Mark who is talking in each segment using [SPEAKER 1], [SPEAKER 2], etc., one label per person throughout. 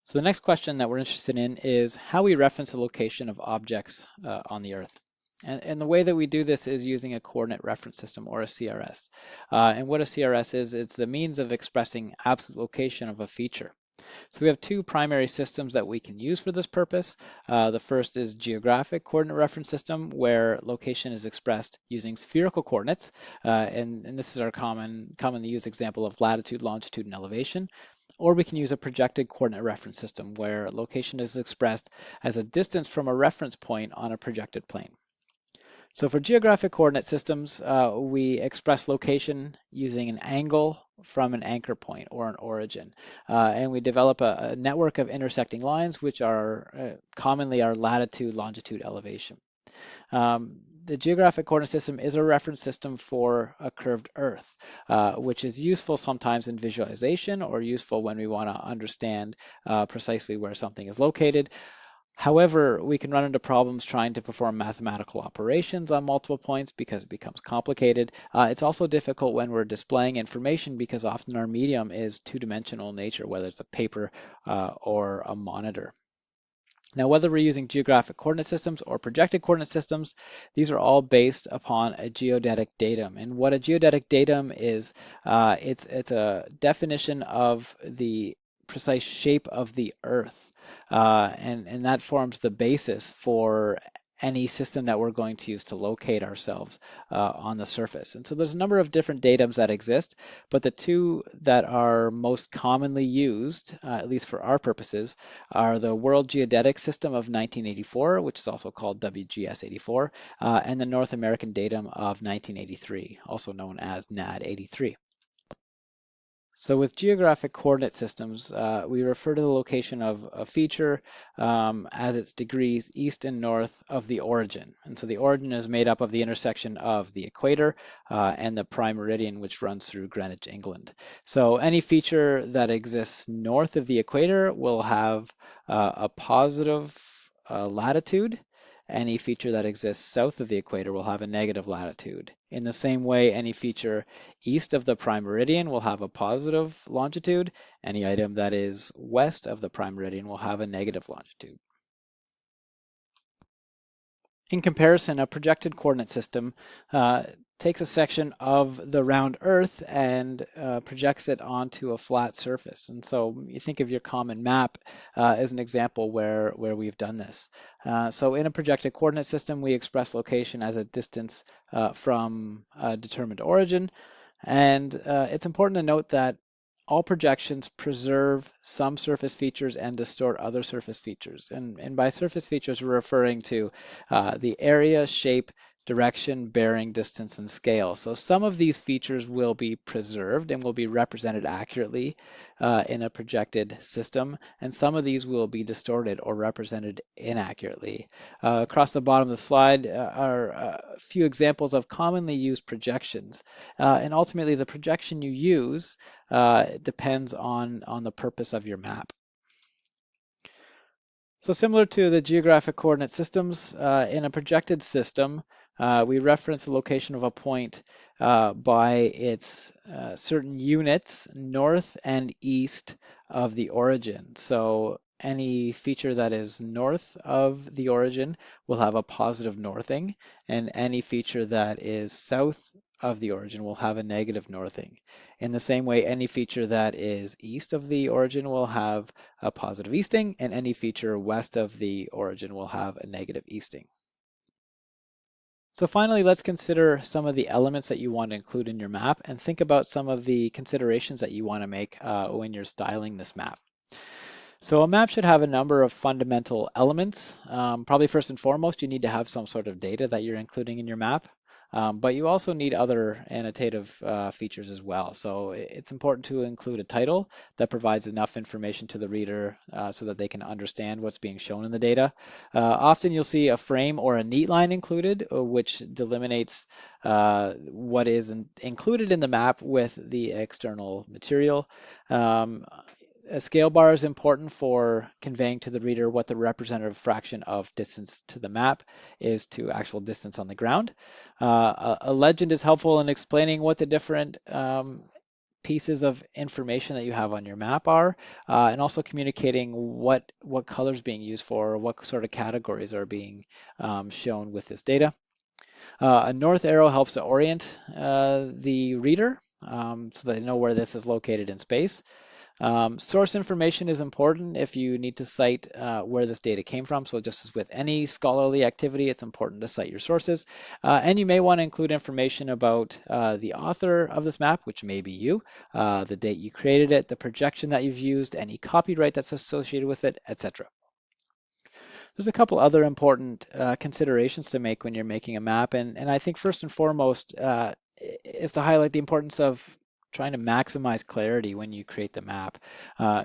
[SPEAKER 1] So the next question that we're interested in is how we reference the location of objects on the Earth. And the way that we do this is using a coordinate reference system, or a CRS. And what a CRS is, it's the means of expressing absolute location of a feature. So we have two primary systems that we can use for this purpose. The first is geographic coordinate reference system, where location is expressed using spherical coordinates. And this is our commonly used example of latitude, longitude, and elevation. Or we can use a projected coordinate reference system, where location is expressed as a distance from a reference point on a projected plane. So for geographic coordinate systems, we express location using an angle from an anchor point or an origin. And we develop a network of intersecting lines, which are commonly our latitude, longitude, elevation. The geographic coordinate system is a reference system for a curved Earth, which is useful sometimes in visualization or useful when we want to understand precisely where something is located. However, we can run into problems trying to perform mathematical operations on multiple points because it becomes complicated. It's also difficult when we're displaying information because often our medium is two-dimensional in nature, whether it's a paper or a monitor. Now, whether we're using geographic coordinate systems or projected coordinate systems, these are all based upon a geodetic datum. And what a geodetic datum is, it's a definition of the precise shape of the Earth. And that forms the basis for any system that we're going to use to locate ourselves on the surface. And so there's a number of different datums that exist, but the two that are most commonly used, at least for our purposes, are the World Geodetic System of 1984, which is also called WGS 84, and the North American Datum of 1983, also known as NAD 83. So with geographic coordinate systems, we refer to the location of a feature as its degrees east and north of the origin. And so the origin is made up of the intersection of the equator and the prime meridian, which runs through Greenwich, England. So any feature that exists north of the equator will have a positive latitude. Any feature that exists south of the equator will have a negative latitude. In the same way, any feature east of the prime meridian will have a positive longitude. Any item that is west of the prime meridian will have a negative longitude. In comparison, a projected coordinate system takes a section of the round Earth and projects it onto a flat surface. And so you think of your common map as an example where we've done this. So in a projected coordinate system, we express location as a distance from a determined origin. And it's important to note that all projections preserve some surface features and distort other surface features. And by surface features, we're referring to the area, shape, direction, bearing, distance, and scale. So some of these features will be preserved and will be represented accurately in a projected system, and some of these will be distorted or represented inaccurately. Across the bottom of the slide are a few examples of commonly used projections. And ultimately, the projection you use depends on the purpose of your map. So similar to the geographic coordinate systems, in a projected system, we reference the location of a point by its certain units north and east of the origin. So any feature that is north of the origin will have a positive northing, and any feature that is south of the origin will have a negative northing. In the same way, any feature that is east of the origin will have a positive easting, and any feature west of the origin will have a negative easting. So finally, let's consider some of the elements that you want to include in your map and think about some of the considerations that you want to make when you're styling this map. So a map should have a number of fundamental elements. Probably first and foremost, you need to have some sort of data that you're including in your map. But you also need other annotative features as well. So it's important to include a title that provides enough information to the reader so that they can understand what's being shown in the data. Often you'll see a frame or a neat line included, which delimitates what is included in the map with the external material. A scale bar is important for conveying to the reader what the representative fraction of distance to the map is to actual distance on the ground. A legend is helpful in explaining what the different pieces of information that you have on your map are, and also communicating what colors being used for, or what sort of categories are being shown with this data. A north arrow helps to orient the reader so they know where this is located in space. Source information is important if you need to cite where this data came from. So just as with any scholarly activity, it's important to cite your sources. And you may want to include information about the author of this map, which may be you, the date you created it, the projection that you've used, any copyright that's associated with it, etc. There's a couple other important considerations to make when you're making a map, and I think first and foremost is to highlight the importance of trying to maximize clarity when you create the map.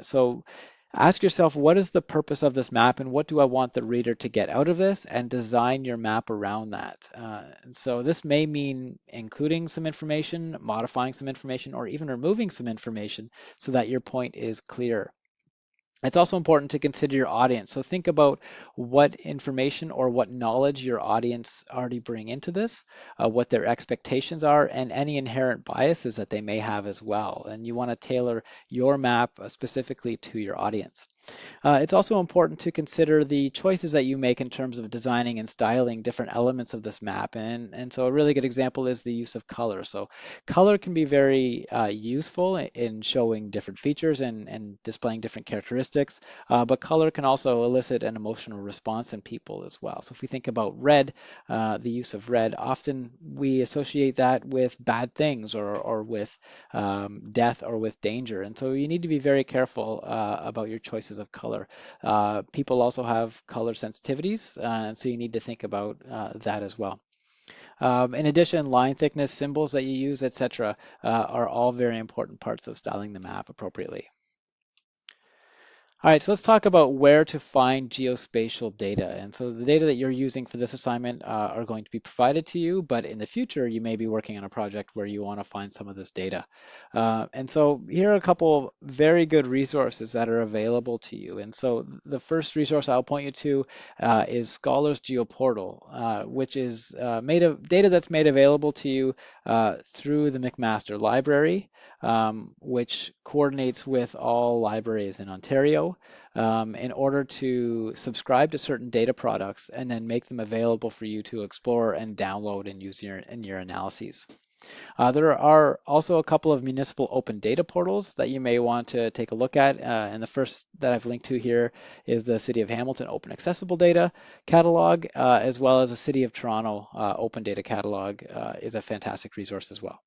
[SPEAKER 1] So ask yourself, what is the purpose of this map, and what do I want the reader to get out of this, and design your map around that. And so this may mean including some information, modifying some information, or even removing some information so that your point is clear. It's also important to consider your audience. So think about what information or what knowledge your audience already bring into this, what their expectations are, and any inherent biases that they may have as well. And you want to tailor your map specifically to your audience. It's also important to consider the choices that you make in terms of designing and styling different elements of this map. And so a really good example is the use of color. So color can be very useful in showing different features and displaying different characteristics, but color can also elicit an emotional response in people as well. So if we think about red, the use of red, often we associate that with bad things or with death or with danger. And so you need to be very careful about your choices of color. People also have color sensitivities, and so you need to think about that as well. In addition, line thickness, symbols that you use, etc., are all very important parts of styling the map appropriately. All right, so let's talk about where to find geospatial data. And so the data that you're using for this assignment are going to be provided to you, but in the future, you may be working on a project where you want to find some of this data. And so here are a couple very good resources that are available to you. And so the first resource I'll point you to is Scholars GeoPortal, which is data that's made available to you through the McMaster Library, which coordinates with all libraries in Ontario in order to subscribe to certain data products and then make them available for you to explore and download and use in your analyses. There are also a couple of municipal open data portals that you may want to take a look at. And the first that I've linked to here is the City of Hamilton Open Accessible Data Catalog, as well as the City of Toronto Open Data Catalog is a fantastic resource as well.